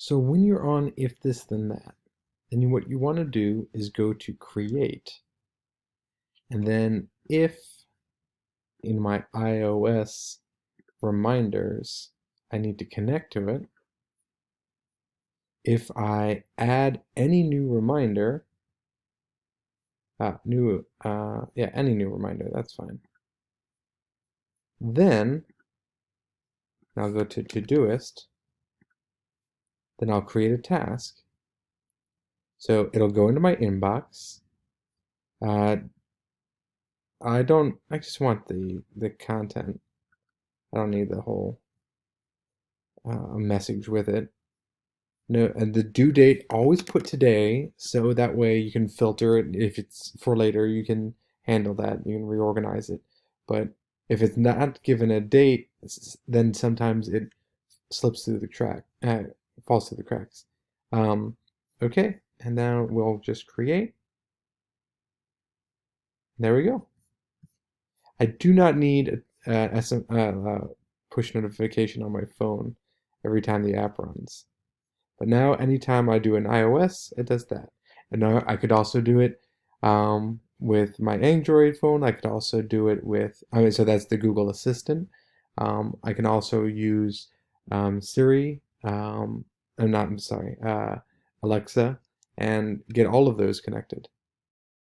So when you're on if this then that, then what you want to do is go to create, and then if in my iOS reminders I need to connect to it, if I add any new reminder, any new reminder, that's fine. Then I'll go to Todoist, then I'll create a task. So it'll go into my inbox. Uh, I just want the content. I don't need the whole message with it. No, and the due date, always put today, so that way you can filter it. If it's for later, you can handle that. You can reorganize it. But if it's not given a date, then sometimes it slips through the falls through the cracks. Okay, and now we'll just create. There we go. I do not need a push notification on my phone every time the app runs. But now, anytime I do an iOS, it does that. And now I could also do it with my Android phone. I could also do it with, so that's the Google Assistant. I can also use Siri, I'm sorry, Alexa, and get all of those connected.